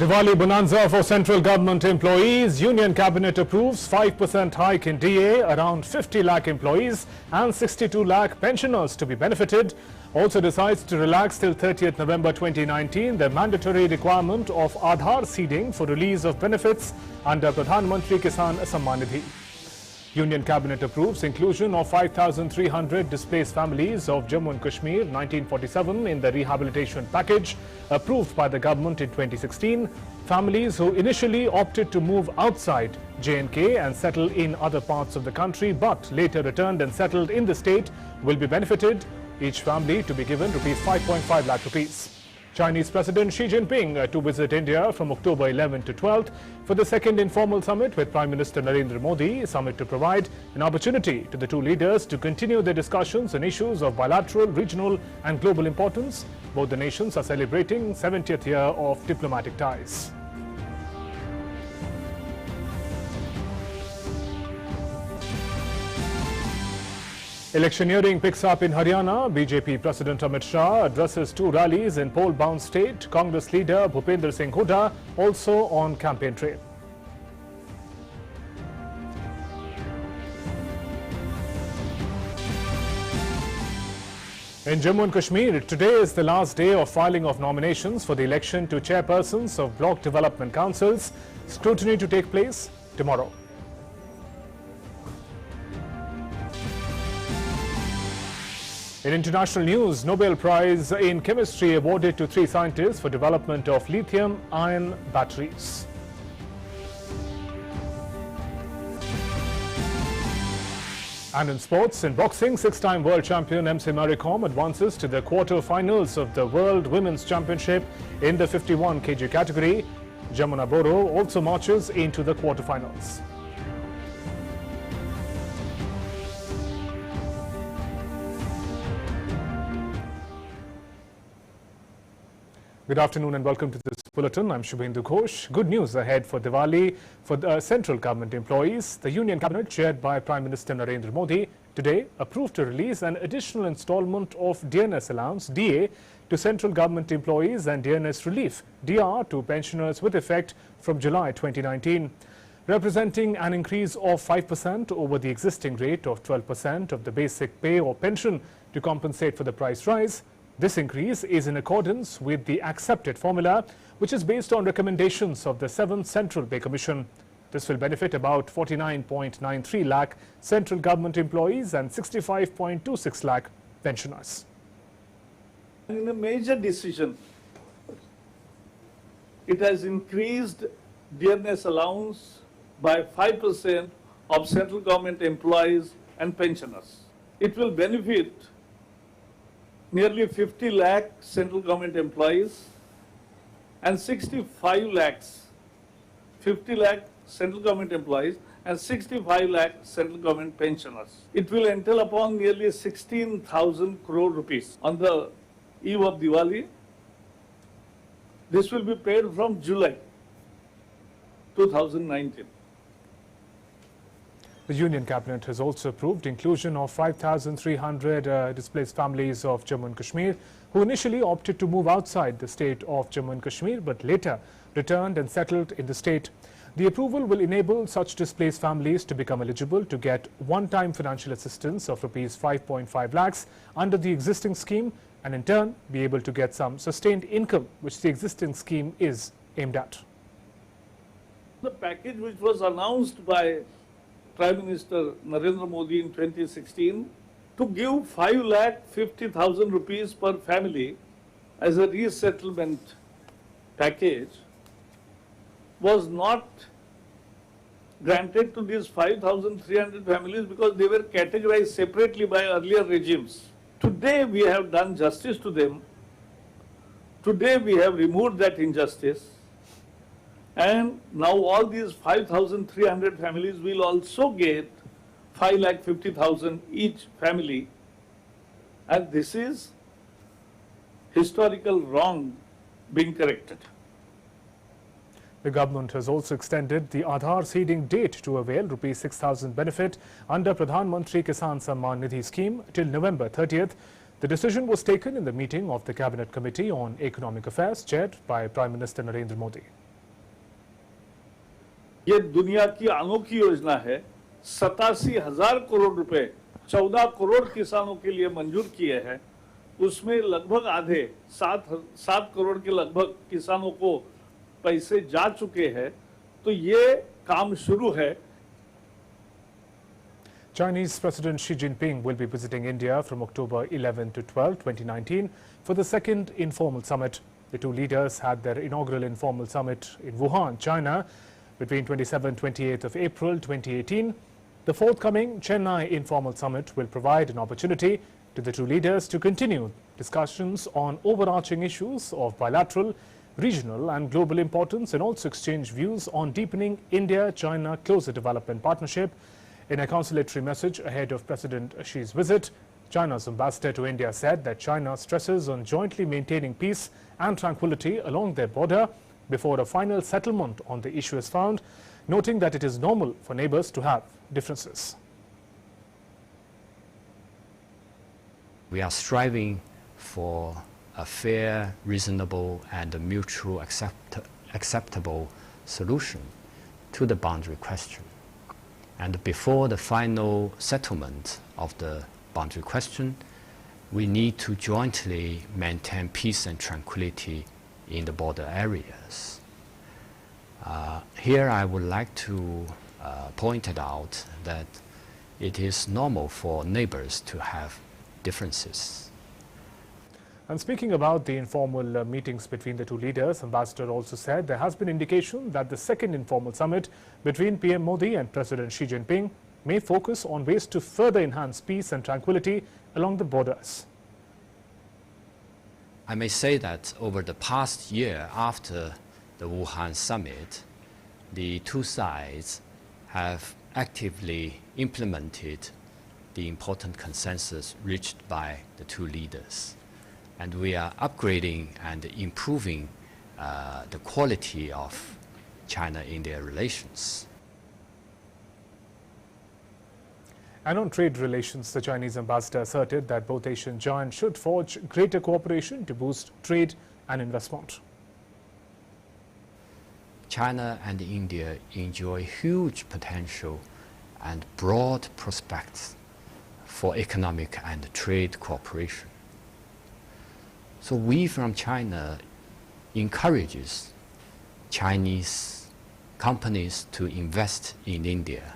Diwali bonanza for central government employees. Union cabinet approves 5% hike in DA. Around 50 lakh employees and 62 lakh pensioners to be benefited. Also decides to relax till 30th November 2019 the mandatory requirement of Aadhaar seeding for release of benefits under Pradhan Mantri Kisan Samman Nidhi. Union cabinet approves inclusion of 5,300 displaced families of Jammu and Kashmir 1947 in the rehabilitation package approved by the government in 2016. Families who initially opted to move outside J&K and settle in other parts of the country but later returned and settled in the state will be benefited. Each family to be given rupees 5.5 lakh rupees. Chinese President Xi Jinping to visit India from October 11 to 12th for the second informal summit with Prime Minister Narendra Modi. Summit to provide an opportunity to the two leaders to continue their discussions on issues of bilateral, regional and global importance. Both the nations are celebrating 70th year of diplomatic ties. Electioneering picks up in Haryana. BJP President Amit Shah addresses two rallies in poll-bound state. Congress leader Bhupender Singh Hooda also on campaign trail. In Jammu and Kashmir, today is the last day of filing of nominations for the election to chairpersons of block development councils. Scrutiny to take place tomorrow. In international news, Nobel Prize in Chemistry awarded to 3 scientists for development of lithium-ion batteries. And in sports, in boxing, 6-time world champion MC Mary Kom advances to the quarter-finals of the World Women's Championship in the 51 kg category. Jamuna Boro also marches into the quarter-finals. Good afternoon and welcome to this bulletin. I'm Shubhendu Ghosh. Good news ahead for Diwali for the central government employees. The Union Cabinet, chaired by Prime Minister Narendra Modi, today approved to release an additional installment of DNS allowance, DA, to central government employees and DNS relief, DR, to pensioners with effect from July 2019, representing an increase of 5% over the existing rate of 12% of the basic pay or pension to compensate for the price rise. This increase is in accordance with the accepted formula, which is based on recommendations of the 7th Central Pay Commission. This will benefit about 49.93 lakh central government employees and 65.26 lakh pensioners. In a major decision, it has increased DNS allowance by 5% of central government employees and pensioners. It will benefit nearly 50 lakh central government employees and 65 lakhs, 50 lakh central government employees and 65 lakh central government pensioners. It will entail upon nearly 16,000 crore rupees on the eve of Diwali. This will be paid from July 2019. The Union Cabinet has also approved inclusion of 5,300 displaced families of Jammu and Kashmir who initially opted to move outside the state of Jammu and Kashmir but later returned and settled in the state. The approval will enable such displaced families to become eligible to get one-time financial assistance of rupees 5.5 lakhs under the existing scheme and in turn be able to get some sustained income which the existing scheme is aimed at. The package which was announced by Prime Minister Narendra Modi in 2016 to give 5,50,000 rupees per family as a resettlement package was not granted to these 5,300 families because they were categorized separately by earlier regimes. Today we have done justice to them. Today we have removed that injustice. And now all these 5,300 families will also get 5,50,000 each family. And this is historical wrong being corrected. The government has also extended the Aadhaar seeding date to avail rupees 6,000 benefit under Pradhan Mantri Kisan Samman Nidhi scheme till November 30th. The decision was taken in the meeting of the Cabinet Committee on Economic Affairs chaired by Prime Minister Narendra Modi. ये दुनिया की अनोखी योजना है। 87,000 करोड़ रुपए 14 करोड़ किसानों के लिए मंजूर किए हैं। उसमें लगभग आधे 7 करोड़ के लगभग किसानों को पैसे जा चुके हैं। तो ये काम शुरू है। Chinese President Xi Jinping will be visiting India from October 11 to 12, 2019 for the second informal summit. The two leaders had their inaugural informal summit in Wuhan, China between 27-28 of April 2018. The forthcoming Chennai informal summit will provide an opportunity to the two leaders to continue discussions on overarching issues of bilateral, regional and global importance, and also exchange views on deepening India-China closer development partnership. In a consolatory message ahead of President Xi's visit, China's ambassador to India said that China stresses on jointly maintaining peace and tranquility along their border before a final settlement on the issue is found, noting that it is normal for neighbors to have differences. We are striving for a fair, reasonable and mutually acceptable solution to the boundary question. And before the final settlement of the boundary question, we need to jointly maintain peace and tranquility in the border areas. Here I would like to point it out that it is normal for neighbors to have differences. And speaking about the informal meetings between the two leaders, Ambassador also said there has been indication that the second informal summit between PM Modi and President Xi Jinping may focus on ways to further enhance peace and tranquility along the borders. I may say that over the past year after the Wuhan summit, the two sides have actively implemented the important consensus reached by the two leaders. And we are upgrading and improving the quality of China-India relations. And on trade relations, the Chinese ambassador asserted that both Asian giants should forge greater cooperation to boost trade and investment. China and India enjoy huge potential and broad prospects for economic and trade cooperation. So we from China encourages Chinese companies to invest in India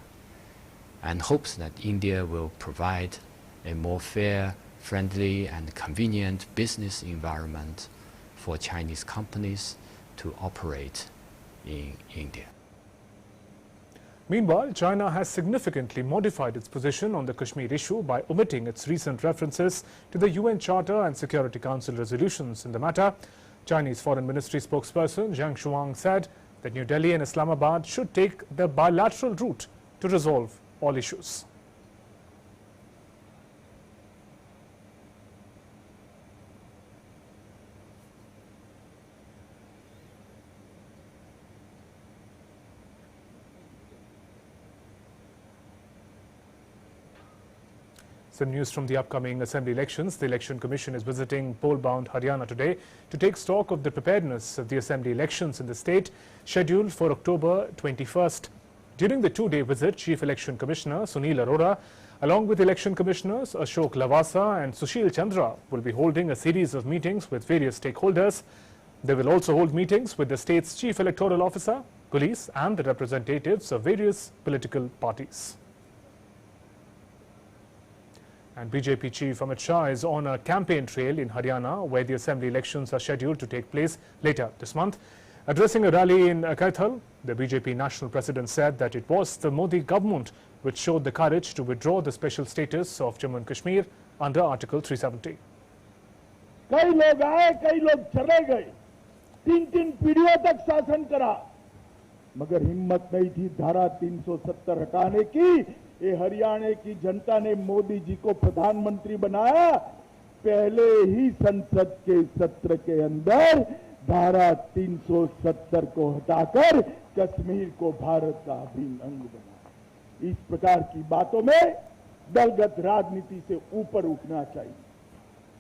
and hopes that India will provide a more fair, friendly and convenient business environment for Chinese companies to operate in India. Meanwhile, China has significantly modified its position on the Kashmir issue by omitting its recent references to the UN Charter and Security Council resolutions in the matter. Chinese Foreign Ministry spokesperson Zhang Shuang said that New Delhi and Islamabad should take the bilateral route to resolve all issues. Some news from the upcoming assembly elections. The Election Commission is visiting poll-bound Haryana today to take stock of the preparedness of the assembly elections in the state, scheduled for October 21st. During the two-day visit, Chief Election Commissioner Sunil Arora, along with Election Commissioners Ashok Lavasa and Sushil Chandra, will be holding a series of meetings with various stakeholders. They will also hold meetings with the state's Chief Electoral Officer, police and the representatives of various political parties. And BJP Chief Amit Shah is on a campaign trail in Haryana, where the assembly elections are scheduled to take place later this month. Addressing a rally in Kaithal, the BJP national president said that it was the Modi government which showed the courage to withdraw the special status of Jammu and Kashmir under Article 370. कई लोग आए, कई लोग चले गए, 3-3 पीढ़ियों तक शासन करा, मगर हिम्मत नहीं थी धारा 370 हटाने की। ये हरियाणा की जनता ने मोदी जी को प्रधानमंत्री बनाया। पहले ही संसद के सत्र के अंदर धारा 370 को हटाकर कश्मीर को भारत का अभिन्न अंग बनाया। इस प्रकार की बातों में दलगत राजनीति से ऊपर उठना चाहिए।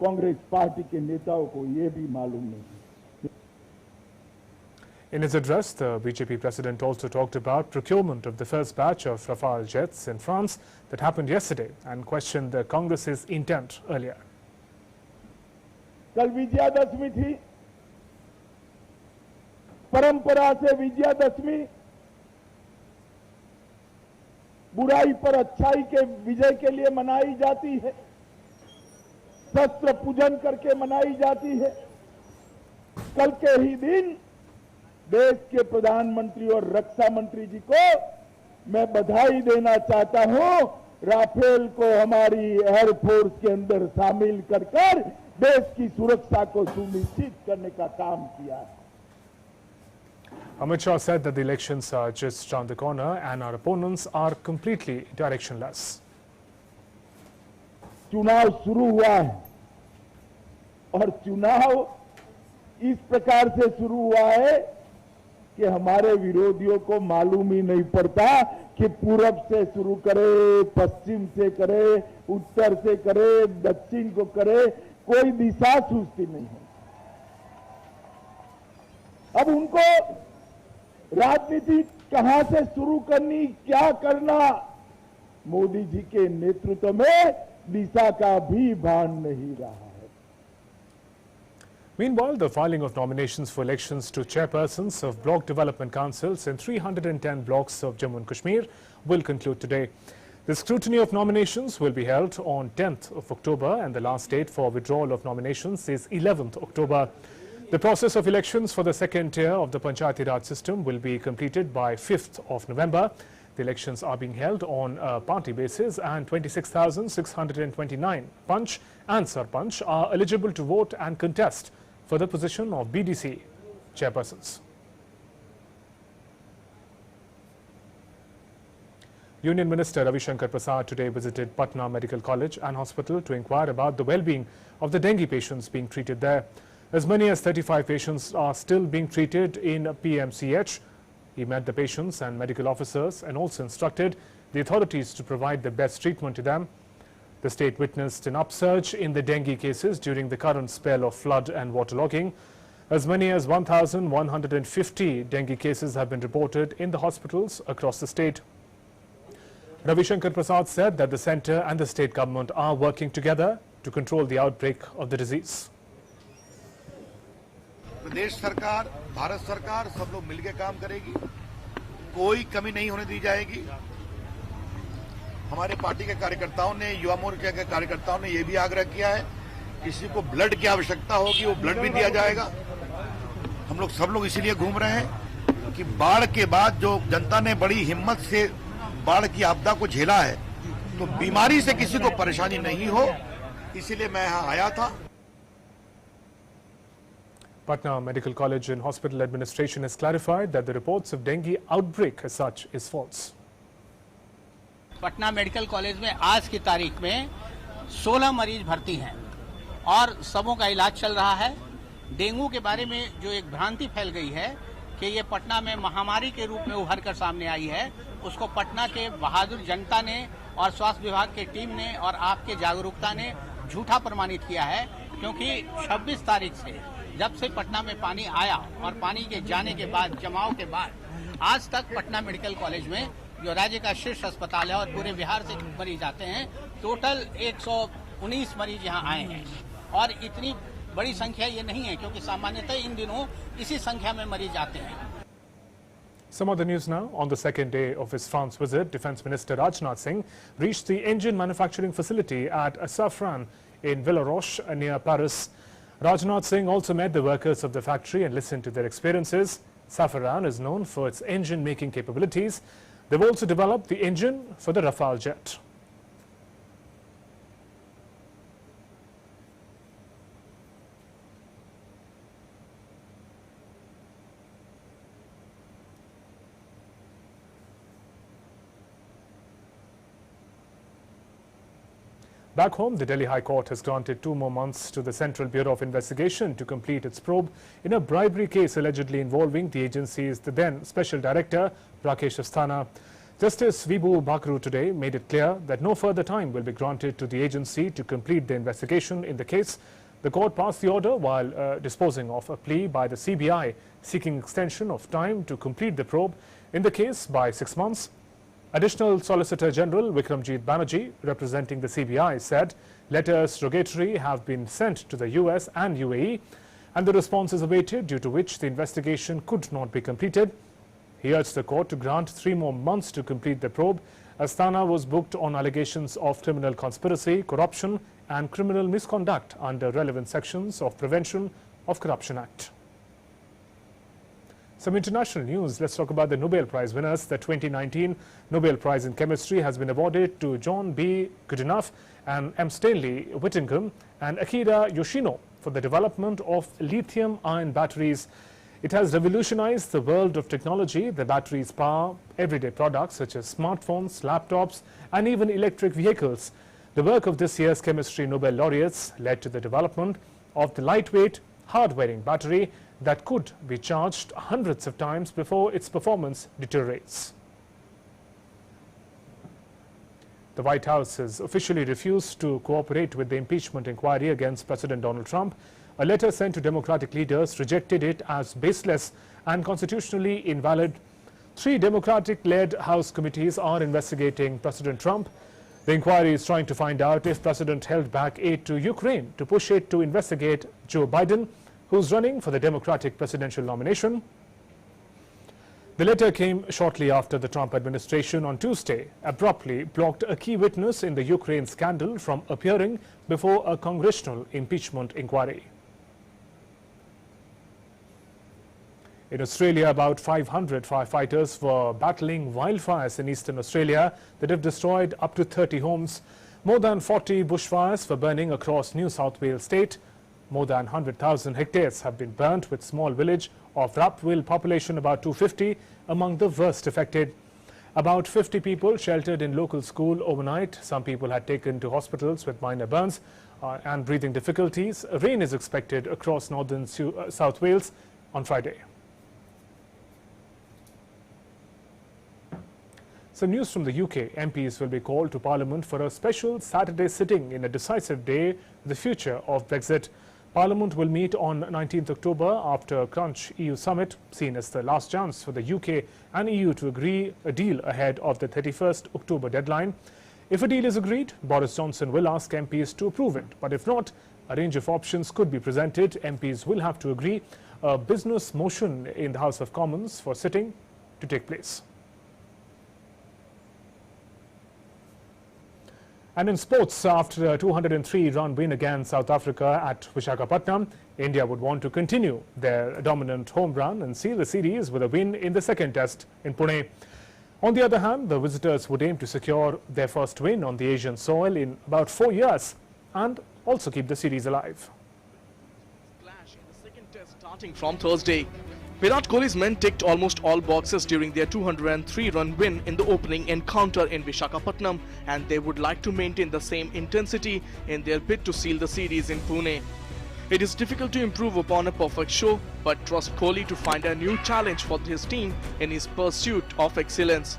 कांग्रेस पार्टी के नेताओं को ये भी मालूम नहीं। In his address, the BJP president also talked about procurement of the first batch of Rafale jets in France that happened yesterday and questioned the Congress's intent earlier. कल विजयादशमी थी, परंपरा से विजयादशमी बुराई पर अच्छाई के विजय के लिए मनाई जाती है, शस्त्र पूजन करके मनाई जाती है। कल के ही दिन देश के प्रधानमंत्री और रक्षा मंत्री जी को मैं बधाई देना चाहता हूं। राफेल को हमारी एयरफोर्स के अंदर शामिल कर देश की सुरक्षा को सुनिश्चित करने का काम किया है। Amit Shah said that the elections are just around the corner and our opponents are completely directionless. चुनाव शुरू हुआ है और चुनाव इस प्रकार से शुरू हुआ है कि हमारे विरोधियों को मालूम ही नहीं पड़ता कि पूरब से शुरू करे, पश्चिम से करे, उत्तर से करे, दक्षिण को करे, कोई दिशा सूझती नहीं है। अब उनको राजनीति कहां से शुरू करनी, क्या करना, मोदी जी के नेतृत्व में दिशा का भी भान नहीं रहा है। Meanwhile, the filing of nominations for elections to chairpersons of block development councils in 310 blocks of Jammu and Kashmir will conclude today. The scrutiny of nominations will be held on 10th of October and the last date for withdrawal of nominations is 11th October. The process of elections for the second tier of the Panchayati Raj system will be completed by 5th of November. The elections are being held on a party basis and 26,629 Panch and Sarpanch are eligible to vote and contest for the position of BDC chairpersons. Union Minister Ravi Shankar Prasad today visited Patna Medical College and Hospital to inquire about the well-being of the dengue patients being treated there. As many as 35 patients are still being treated in PMCH. He met the patients and medical officers and also instructed the authorities to provide the best treatment to them. The state witnessed an upsurge in the dengue cases during the current spell of flood and waterlogging. As many as 1,150 dengue cases have been reported in the hospitals across the state. Ravi Shankar Prasad said that the centre and the state government are working together to control the outbreak of the disease. प्रदेश सरकार, भारत सरकार सब लोग मिलकर काम करेगी, कोई कमी नहीं होने दी जाएगी। हमारे पार्टी के कार्यकर्ताओं ने, युवा मोर्चा के कार्यकर्ताओं ने यह भी आग्रह किया है, किसी को ब्लड की आवश्यकता होगी वो ब्लड भी दिया जाएगा। हम लोग सब लोग इसीलिए घूम रहे हैं कि बाढ़ के बाद जो जनता ने बड़ी हिम्मत से बाढ़ की आपदा को झेला है, तो बीमारी से किसी को परेशानी नहीं हो, इसीलिए मैं यहाँ आया था। Patna Medical College and Hospital Administration has clarified that the reports of dengue outbreak as such is false. Patna medical college में आज की तारीख में 16 मरीज भर्ती हैं और सबों का इलाज चल रहा है। डेंगू के बारे में जो एक भ्रांति फैल गई है कि ये पटना में महामारी के रूप में उभर कर सामने आई है, उसको पटना के बहादुर जनता ने और स्वास्थ्य विभाग की टीम ने और आपके जागरूकता ने झूठा प्रमाणित किया है। क्योंकि 26 तारीख से जब से पटना में पानी आया और पानी के जाने के बाद, जमाव के बाद आज तक पटना मेडिकल कॉलेज में जो राज्य का शीर्ष अस्पताल है और पूरे बिहार से मरीज आते हैं, टोटल 119 मरीज यहाँ आए हैं। और इतनी बड़ी संख्या ये नहीं है क्योंकि सामान्यतः इन दिनों इसी संख्या में मरीज आते हैं। Some other news now. On the second day of his France visit, Defence Minister Rajnath Singh reached the engine manufacturing facility at Safran in Villaroche near Paris. Rajnath Singh also met the workers of the factory and listened to their experiences. Safran is known for its engine making capabilities. They've also developed the engine for the Rafale jet. Back home, the Delhi High Court has granted 2 more months to the Central Bureau of Investigation to complete its probe in a bribery case allegedly involving the agency's then Special Director, Rakesh Asthana. Justice Vibhu Bakru today made it clear that no further time will be granted to the agency to complete the investigation in the case. The court passed the order while disposing of a plea by the CBI seeking extension of time to complete the probe in the case by 6 months. Additional Solicitor General Vikramjit Banerjee, representing the CBI, said letters rogatory have been sent to the US and UAE and the response is awaited, due to which the investigation could not be completed. He urged the court to grant 3 more months to complete the probe. Astana was booked on allegations of criminal conspiracy, corruption and criminal misconduct under relevant sections of Prevention of Corruption Act. Some international news. Let's talk about the Nobel Prize winners. The 2019 Nobel Prize in Chemistry has been awarded to John B. Goodenough and M. Stanley Whittingham and Akira Yoshino for the development of lithium-ion batteries. It has revolutionized the world of technology. The batteries power everyday products such as smartphones, laptops, and even electric vehicles. The work of this year's chemistry Nobel laureates led to the development of the lightweight, hard-wearing battery that could be charged hundreds of times before its performance deteriorates. The White House has officially refused to cooperate with the impeachment inquiry against President Donald Trump. A letter sent to Democratic leaders rejected it as baseless and constitutionally invalid. 3 Democratic-led House committees are investigating President Trump. The inquiry is trying to find out if President held back aid to Ukraine to push it to investigate Joe Biden, who's running for the Democratic presidential nomination. The letter came shortly after the Trump administration on Tuesday abruptly blocked a key witness in the Ukraine scandal from appearing before a congressional impeachment inquiry. In Australia, about 500 firefighters were battling wildfires in eastern Australia that have destroyed up to 30 homes. More than 40 bushfires were burning across New South Wales state. More than 100,000 hectares have been burnt, with small village of Rapville population about 250 among the worst affected. About 50 people sheltered in local school overnight. Some people had taken to hospitals with minor burns and breathing difficulties. Rain is expected across northern South Wales on Friday. Some news from the UK. MPs will be called to Parliament for a special Saturday sitting in a decisive day, the future of Brexit. Parliament will meet on 19th October after a crunch EU summit, seen as the last chance for the UK and EU to agree a deal ahead of the 31st October deadline. If a deal is agreed, Boris Johnson will ask MPs to approve it. But if not, a range of options could be presented. MPs will have to agree a business motion in the House of Commons for sitting to take place. And in sports, after a 203-run win against South Africa at Visakhapatnam, India would want to continue their dominant home run and seal the series with a win in the second test in Pune. On the other hand, the visitors would aim to secure their first win on the Asian soil in about 4 years and also keep the series alive. Clash in the second test starting from Thursday. Virat Kohli's men ticked almost all boxes during their 203-run win in the opening encounter in Visakhapatnam, and they would like to maintain the same intensity in their bid to seal the series in Pune. It is difficult to improve upon a perfect show, but trust Kohli to find a new challenge for his team in his pursuit of excellence.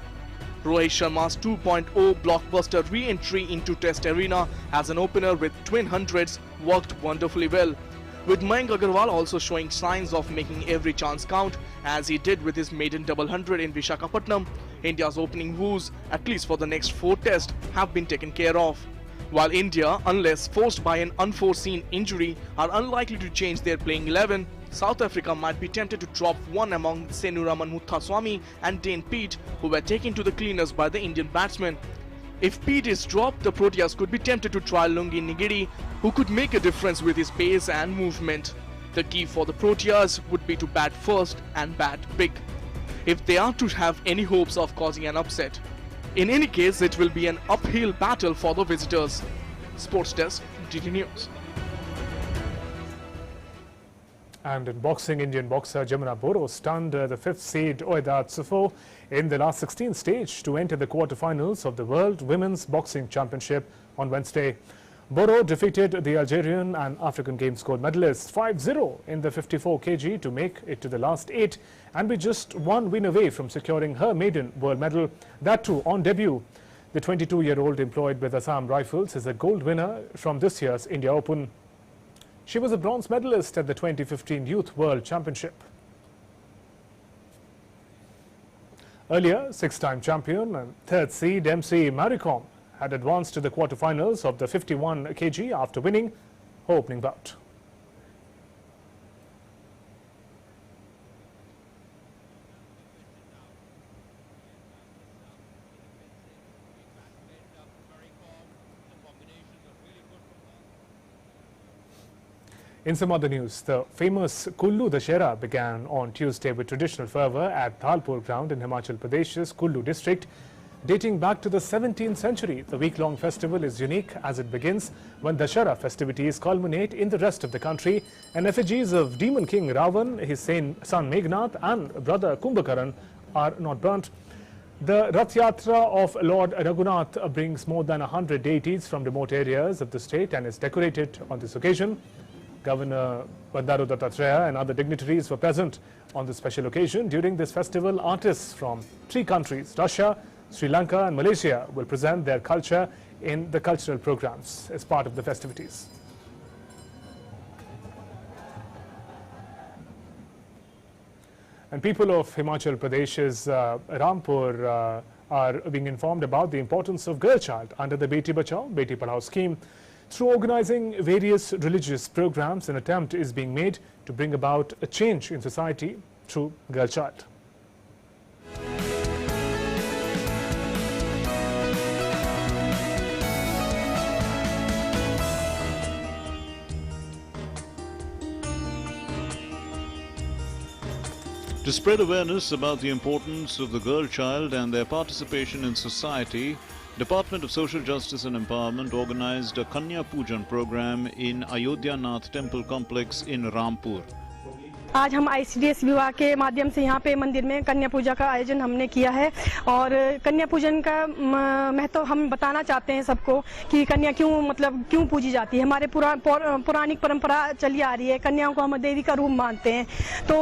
Rohit Sharma's 2.0 blockbuster re-entry into Test arena as an opener with twin hundreds worked wonderfully well, with Mayank Agarwal also showing signs of making every chance count, as he did with his maiden double hundred in Visakhapatnam. India's opening woes, at least for the next 4 tests, have been taken care of. While India, unless forced by an unforeseen injury, are unlikely to change their playing 11, South Africa might be tempted to drop one among Senuraman Muthaswamy and Dane Pete, who were taken to the cleaners by the Indian batsmen. If Pete is dropped, the Proteas could be tempted to try Lungi Nigiri, who could make a difference with his pace and movement. The key for the Proteas would be to bat first and bat big, if they are to have any hopes of causing an upset. In any case, it will be an uphill battle for the visitors. Sports Desk, DD News. And in boxing, Indian boxer Jamuna Boro stunned the 5th seed Oedat Sufo in the last 16 stage to enter the quarterfinals of the World Women's Boxing Championship on Wednesday. Boro defeated the Algerian and African Games gold medalist 5-0 in the 54 kg to make it to the last 8 and be just 1 win away from securing her maiden world medal, that too on debut. The 22-year-old employed with Assam Rifles is a gold winner from this year's India Open. She was a bronze medalist at the 2015 Youth World Championship. Earlier, six-time champion and third seed MC Maricom had advanced to the quarterfinals of the 51 kg after winning her opening bout. In some other news, the famous Kullu Dashera began on Tuesday with traditional fervour at Dhalpur ground in Himachal Pradesh's Kullu district. Dating back to the 17th century, the week-long festival is unique as it begins when Dashera festivities culminate in the rest of the country and effigies of demon king Ravan, his son Meghnath and brother Kumbhakaran are not burnt. The Rath Yatra of Lord Raghunath brings more than 100 deities from remote areas of the state and is decorated on this occasion. Governor Bandaru Dattatreya and other dignitaries were present on this special occasion. During this festival, artists from 3 countries, Russia, Sri Lanka and Malaysia, will present their culture in the cultural programs as part of the festivities. And people of Himachal Pradesh's Rampur are being informed about the importance of girl child under the Beti Bachao, Beti Padhao scheme. Through organizing various religious programs, an attempt is being made to bring about a change in society through girl child. To spread awareness about the importance of the girl child and their participation in society, Department of Social Justice and Empowerment organized a Kanya Pujan program in Ayodhya Nath Temple Complex in Rampur. आज हम ICDS विभाग के माध्यम से यहाँ पे मंदिर में कन्या पूजा का आयोजन हमने किया है और कन्या पूजन का महत्व हम बताना चाहते हैं सबको कि कन्या क्यों पूजी जाती है। हमारे पुरानिक परंपरा चली आ रही है, कन्याओं को हम देवी का रूप मानते हैं। तो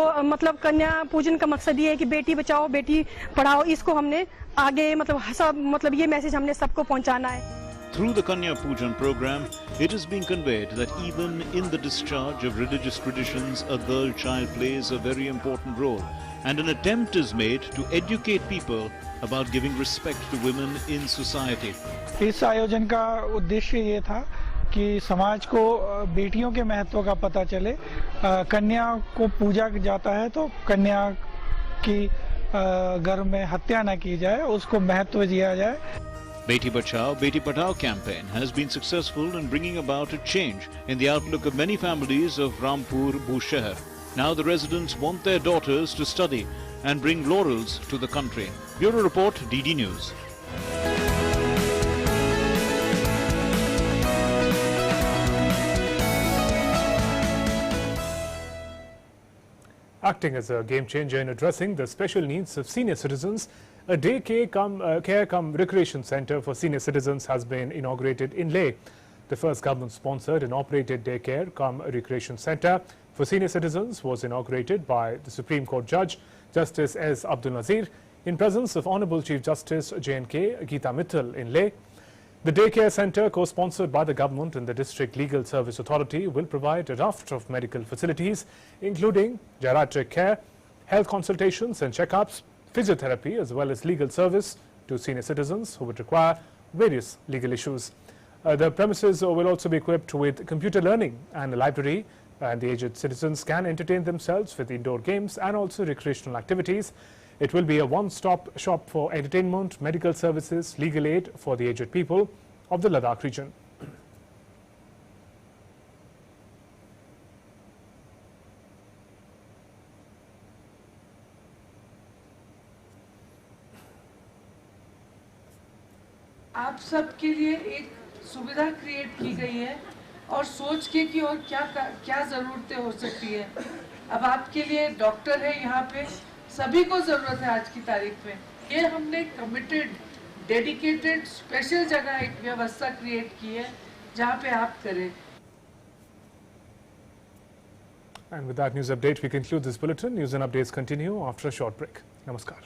कन्या पूजन का मकसद ये है कि बेटी बचाओ बेटी पढ़ाओ, इसको हमने आगे ये मैसेज हमने सबको पहुँचाना है। Through the Kanya Pujan program, it is being conveyed that even in the discharge of religious traditions, a girl child plays a very important role, and an attempt is made to educate people about giving respect to women in society. इस आयोजन का उद्देश्य ये था कि समाज को बेटियों के महत्व का पता चले। कन्या को पूजा जाता है तो कन्या की गर्भ में हत्या न की जाए, उसको महत्व दिया जाए। Beti Bachao, Beti Padhao campaign has been successful in bringing about a change in the outlook of many families of Rampur Bhushehar. Now the residents want their daughters to study and bring laurels to the country. Bureau Report, DD News. Acting as a game changer in addressing the special needs of senior citizens, a day care cum recreation centre for senior citizens has been inaugurated in Leh. The first government-sponsored and operated daycare cum recreation centre for senior citizens was inaugurated by the Supreme Court Judge Justice S. Abdul Nazir in presence of Honourable Chief Justice J&K Geeta Mittal in Leh. The daycare centre, co-sponsored by the government and the District Legal Service Authority, will provide a raft of medical facilities, including geriatric care, health consultations and checkups, physiotherapy, as well as legal service to senior citizens who would require various legal issues. The premises will also be equipped with computer learning and a library, and the aged citizens can entertain themselves with indoor games and also recreational activities. It will be a one-stop shop for entertainment, medical services, legal aid for the aged people of the Ladakh region. आप सबके लिए एक सुविधा create की गई है और सोच के कि और क्या ज़रूरतें हो सकती है। अब आपके लिए डॉक्टर है यहाँ पे, सभी को ज़रूरत है आज की तारीख में। ये हमने कमिटेड, डेडिकेटेड, स्पेशल जगह एक व्यवस्था क्रिएट की है जहाँ पे आप करें। And with that news update, we conclude this bulletin. News and updates continue after a short break. Namaskar.